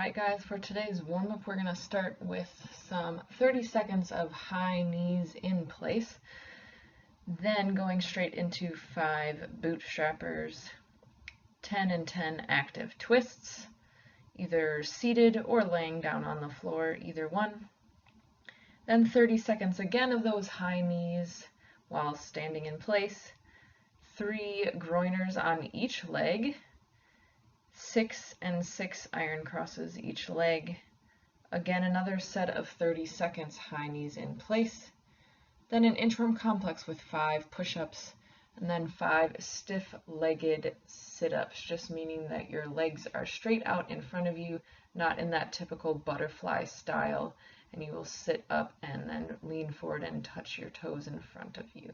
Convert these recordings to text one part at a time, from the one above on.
Alright guys, for today's warm-up we're going to start with some 30 seconds of high knees in place, then going straight into 5 bootstrappers, 10 and 10 active twists, either seated or laying down on the floor, either one. Then 30 seconds again of those high knees while standing in place, 3 groiners on each leg, 6 and 6 iron crosses each leg. Again, another set of 30 seconds high knees in place. Then an interim complex with 5 push-ups, and then 5 stiff-legged sit-ups, just meaning that your legs are straight out in front of you, not in that typical butterfly style, and you will sit up and then lean forward and touch your toes in front of you.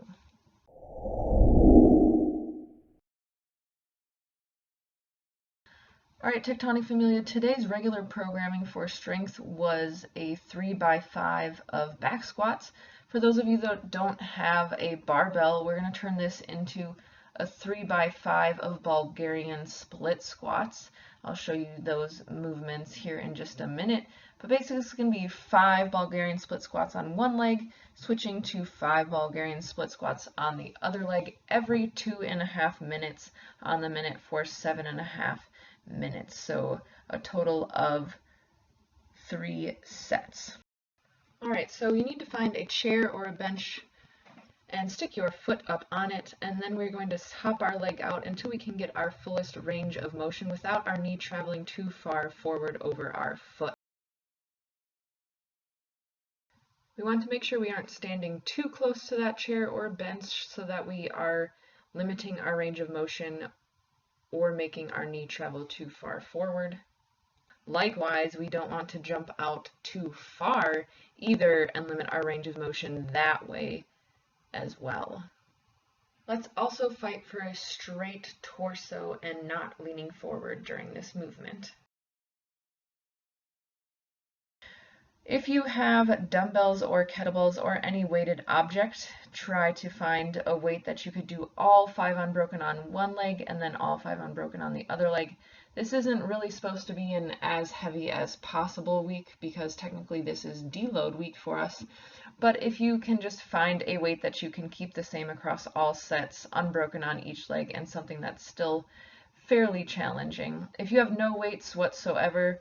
Alright, Tectonic Familia, today's regular programming for strength was a 3x5 of back squats. For those of you that don't have a barbell, we're going to turn this into a 3x5 of Bulgarian split squats. I'll show you those movements here in just a minute. But basically it's going to be 5 Bulgarian split squats on one leg, switching to 5 Bulgarian split squats on the other leg every 2.5 minutes on the minute for 7.5 minutes, so a total of 3 sets. Alright, so you need to find a chair or a bench and stick your foot up on it, and then we're going to hop our leg out until we can get our fullest range of motion without our knee traveling too far forward over our foot. We want to make sure we aren't standing too close to that chair or bench so that we are limiting our range of motion or making our knee travel too far forward. Likewise, we don't want to jump out too far either and limit our range of motion that way as well. Let's also fight for a straight torso and not leaning forward during this movement. If you have dumbbells or kettlebells or any weighted object, try to find a weight that you could do all 5 unbroken on one leg and then all 5 unbroken on the other leg. This isn't really supposed to be an as heavy as possible week because technically this is deload week for us. But if you can just find a weight that you can keep the same across all sets, unbroken on each leg, and something that's still fairly challenging. If you have no weights whatsoever,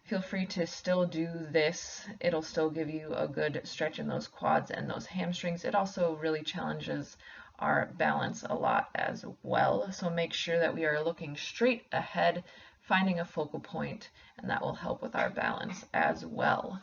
feel free to still do this. It'll still give you a good stretch in those quads and those hamstrings. It also really challenges our balance a lot as well. So make sure that we are looking straight ahead, finding a focal point, and that will help with our balance as well.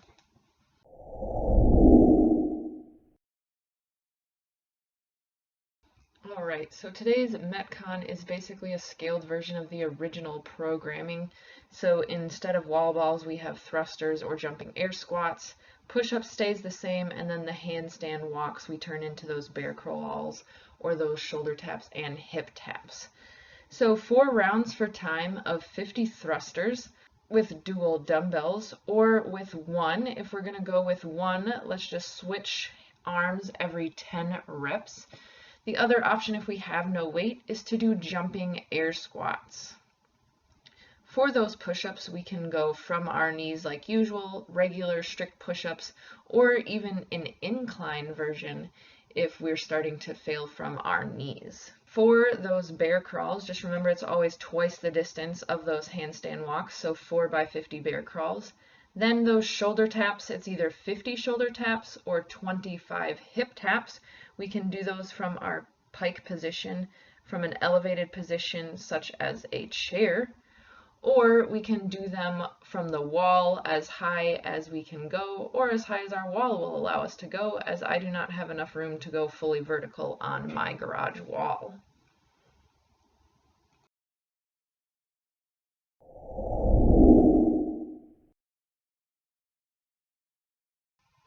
Alright, so today's Metcon is basically a scaled version of the original programming. So instead of wall balls, we have thrusters or jumping air squats. Push-up stays the same, and then the handstand walks we turn into those bear crawls or those shoulder taps and hip taps. So 4 rounds for time of 50 thrusters with dual dumbbells, or with 1. If we're going to go with 1, let's just switch arms every 10 reps. The other option, if we have no weight, is to do jumping air squats. For those push-ups, we can go from our knees like usual, regular strict push-ups, or even an incline version if we're starting to fail from our knees. For those bear crawls, just remember it's always twice the distance of those handstand walks, so 4x50 bear crawls. Then those shoulder taps, it's either 50 shoulder taps or 25 hip taps. We can do those from our pike position, from an elevated position such as a chair, or we can do them from the wall as high as we can go, or as high as our wall will allow us to go, as I do not have enough room to go fully vertical on my garage wall.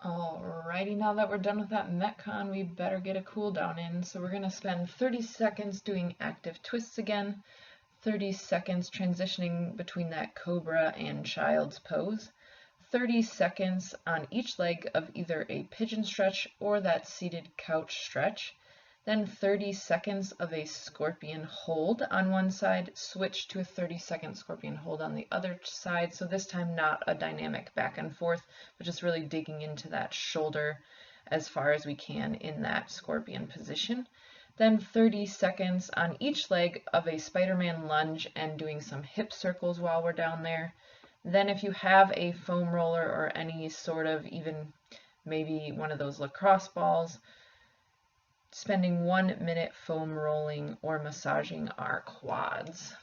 Alrighty, now that we're done with that Metcon, we better get a cool down in. So we're going to spend 30 seconds doing active twists again, 30 seconds transitioning between that cobra and child's pose, 30 seconds on each leg of either a pigeon stretch or that seated couch stretch, then 30 seconds of a scorpion hold on one side, switch to a 30-second scorpion hold on the other side. So this time not a dynamic back and forth, but just really digging into that shoulder as far as we can in that scorpion position. Then 30 seconds on each leg of a Spider-Man lunge and doing some hip circles while we're down there. Then if you have a foam roller or any sort of, even maybe one of those lacrosse balls, spending 1 minute foam rolling or massaging our quads.